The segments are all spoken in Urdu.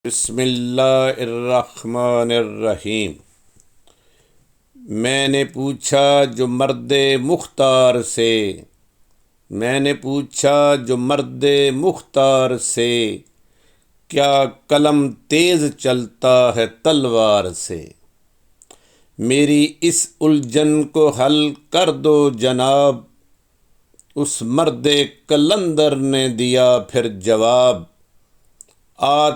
بسم اللہ الرحمن الرحیم۔ میں نے پوچھا جو مرد مختار سے، کیا قلم تیز چلتا ہے تلوار سے؟ میری اس الجھن کو حل کر دو جناب، اس مرد قلندر نے دیا پھر جواب۔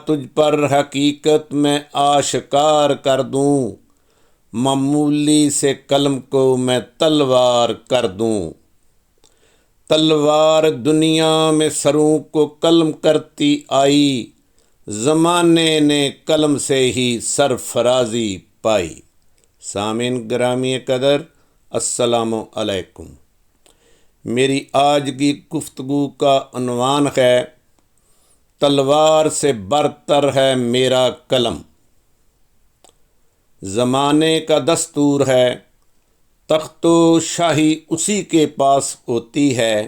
تجھ پر حقیقت میں آشکار کر دوں، معمولی سے قلم کو میں تلوار کر دوں۔ تلوار دنیا میں سروں کو قلم کرتی آئی، زمانے نے قلم سے ہی سرفرازی پائی۔ سامعین گرامی قدر، السلام علیکم۔ میری آج کی گفتگو کا عنوان ہے تلوار سے برتر ہے میرا قلم۔ زمانے کا دستور ہے، تخت و شاہی اسی کے پاس ہوتی ہے،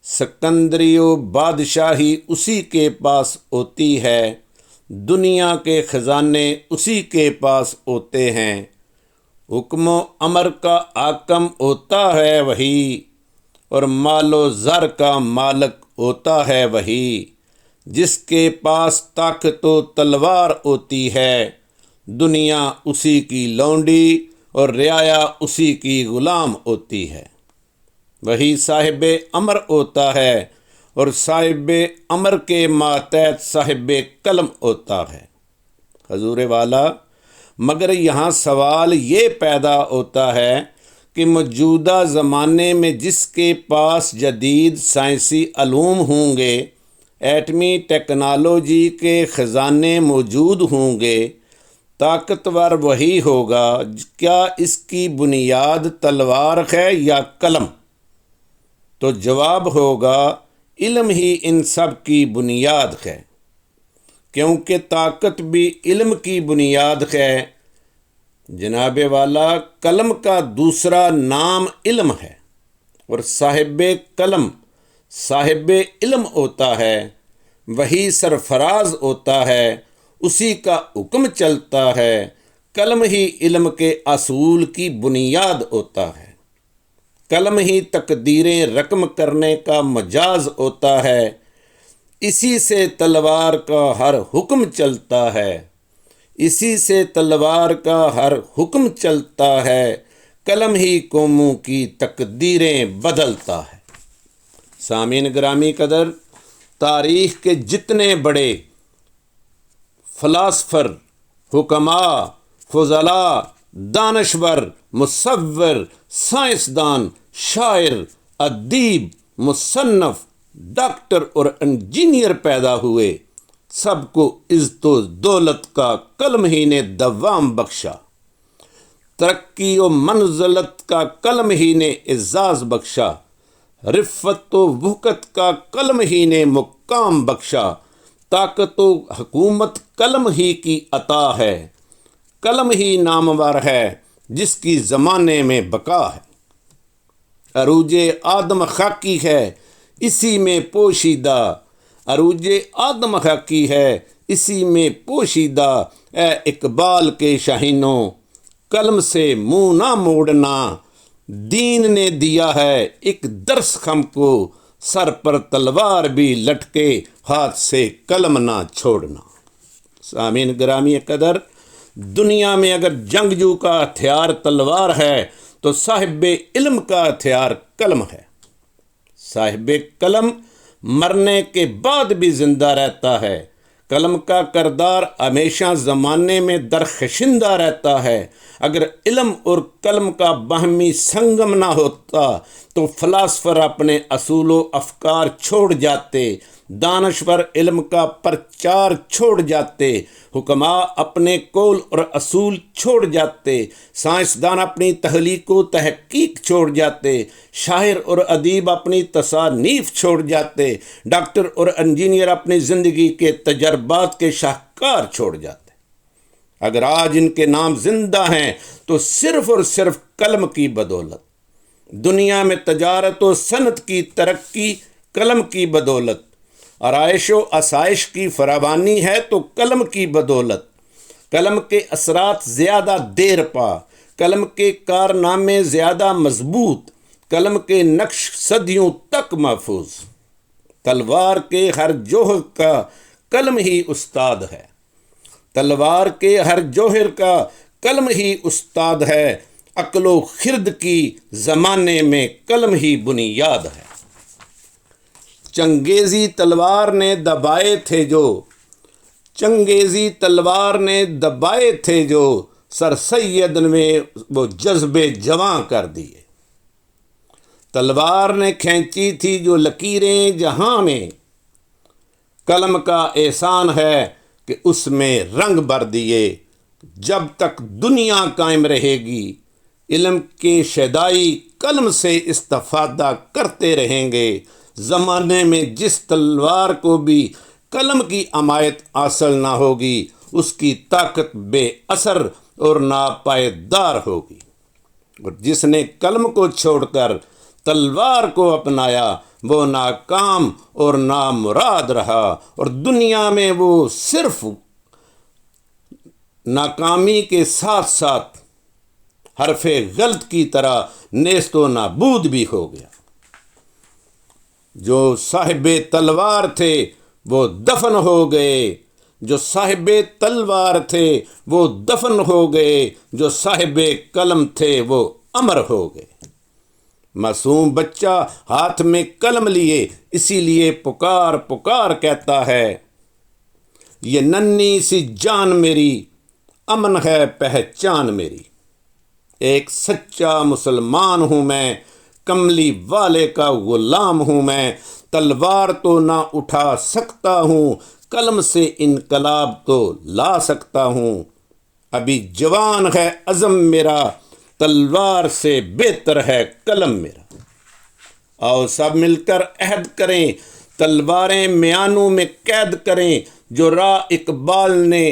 سکندری و بادشاہی اسی کے پاس ہوتی ہے، دنیا کے خزانے اسی کے پاس ہوتے ہیں، حکم و امر کا حاکم ہوتا ہے وہی، اور مال و زر کا مالک ہوتا ہے وہی، جس کے پاس طاقت و تلوار ہوتی ہے، دنیا اسی کی لونڈی اور رعایا اسی کی غلام ہوتی ہے۔ وہی صاحب امر ہوتا ہے اور صاحب امر کے ماتحت صاحب قلم ہوتا ہے۔ حضور والا، مگر یہاں سوال یہ پیدا ہوتا ہے کہ موجودہ زمانے میں جس کے پاس جدید سائنسی علوم ہوں گے، ایٹمی ٹیکنالوجی کے خزانے موجود ہوں گے، طاقتور وہی ہوگا، کیا اس کی بنیاد تلوار ہے یا قلم؟ تو جواب ہوگا علم ہی ان سب کی بنیاد ہے، کیونکہ طاقت بھی علم کی بنیاد ہے۔ جناب والا، قلم کا دوسرا نام علم ہے، اور صاحب قلم صاحب علم ہوتا ہے، وہی سرفراز ہوتا ہے، اسی کا حکم چلتا ہے، قلم ہی علم کے اصول کی بنیاد ہوتا ہے، قلم ہی تقدیریں رقم کرنے کا مجاز ہوتا ہے، اسی سے تلوار کا ہر حکم چلتا ہے، اسی سے تلوار کا ہر حکم چلتا ہے، قلم ہی قوموں کی تقدیریں بدلتا ہے۔ سامعین گرامی قدر، تاریخ کے جتنے بڑے فلاسفر، حکماء، فضلاء، دانشور، مصور، سائنسدان، شاعر، ادیب، مصنف، ڈاکٹر اور انجینئر پیدا ہوئے، سب کو عزت و دولت کا قلم ہی نے دوام بخشا، ترقی و منزلت کا قلم ہی نے اعزاز بخشا، رفت و وقت کا قلم ہی نے مقام بخشا، طاقت و حکومت قلم ہی کی عطا ہے، قلم ہی نامور ہے جس کی زمانے میں بقا ہے، عروج آدم خاکی ہے اسی میں پوشیدہ، عروج آدم خاکی ہے اسی میں پوشیدہ، اے اقبال کے شاہینوں قلم سے منہ نہ موڑنا، دین نے دیا ہے ایک درس ہم کو، سر پر تلوار بھی لٹکے ہاتھ سے قلم نہ چھوڑنا۔ سامعین گرامی قدر، دنیا میں اگر جنگجو کا ہتھیار تلوار ہے تو صاحب علم کا ہتھیار قلم ہے۔ صاحب قلم مرنے کے بعد بھی زندہ رہتا ہے، قلم کا کردار ہمیشہ زمانے میں درخشندہ رہتا ہے۔ اگر علم اور قلم کا باہمی سنگم نہ ہوتا تو فلاسفر اپنے اصول و افکار چھوڑ جاتے، دانشور علم کا پرچار چھوڑ جاتے، حکماء اپنے قول اور اصول چھوڑ جاتے، سائنسدان اپنی تحقیق و تحقیق چھوڑ جاتے، شاعر اور ادیب اپنی تصانیف چھوڑ جاتے، ڈاکٹر اور انجینئر اپنی زندگی کے تجربات کے شاہکار چھوڑ جاتے۔ اگر آج ان کے نام زندہ ہیں تو صرف اور صرف قلم کی بدولت، دنیا میں تجارت و صنعت کی ترقی قلم کی بدولت، آرائش و آسائش کی فراوانی ہے تو قلم کی بدولت، قلم کے اثرات زیادہ دیر پا، قلم کے کارنامے زیادہ مضبوط، قلم کے نقش صدیوں تک محفوظ۔ تلوار کے ہر جوہر کا قلم ہی استاد ہے، تلوار کے ہر جوہر کا قلم ہی استاد ہے، عقل و خرد کی زمانے میں قلم ہی بنیاد ہے۔ چنگیزی تلوار نے دبائے تھے جو، چنگیزی تلوار نے دبائے تھے جو، سر سید میں وہ جذبے جواں کر دیے۔ تلوار نے کھینچی تھی جو لکیریں جہاں میں، قلم کا احسان ہے کہ اس میں رنگ بھر دیے۔ جب تک دنیا قائم رہے گی علم کے شیدائی قلم سے استفادہ کرتے رہیں گے۔ زمانے میں جس تلوار کو بھی قلم کی عمایت حاصل نہ ہوگی اس کی طاقت بے اثر اور ناپائیدار ہوگی، اور جس نے قلم کو چھوڑ کر تلوار کو اپنایا وہ ناکام اور نامراد رہا، اور دنیا میں وہ صرف ناکامی کے ساتھ ساتھ حرف غلط کی طرح نیست و نابود بھی ہو گیا۔ جو صاحب تلوار تھے وہ دفن ہو گئے، جو صاحب تلوار تھے وہ دفن ہو گئے، جو صاحب قلم تھے وہ امر ہو گئے۔ معصوم بچہ ہاتھ میں قلم لیے اسی لیے پکار پکار کہتا ہے، یہ ننھی سی جان میری امن ہے پہچان میری۔ ایک سچا مسلمان ہوں میں، کملی والے کا غلام ہوں میں، تلوار تو نہ اٹھا سکتا ہوں، قلم سے انقلاب تو لا سکتا ہوں۔ ابھی جوان ہے عزم میرا، تلوار سے بہتر ہے قلم میرا۔ آؤ سب مل کر عہد کریں، تلواریں میانوں میں قید کریں، جو راہ اقبال نے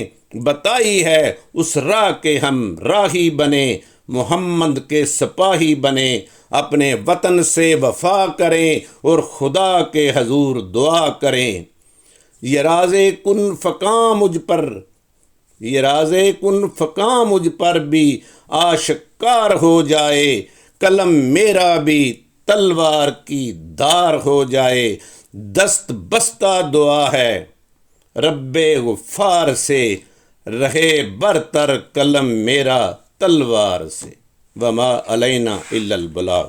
بتائی ہے اس راہ کے ہم راہی بنے، محمد کے سپاہی بنے، اپنے وطن سے وفا کریں اور خدا کے حضور دعا کریں۔ یہ راز کن فقاں مجھ پر، یہ راز کن فقاں مجھ پر بھی آشکار ہو جائے، قلم میرا بھی تلوار کی دھار ہو جائے۔ دست بستہ دعا ہے رب غفار سے، رہے برتر قلم میرا تلوار سے۔ وما علینا الا البلاغ۔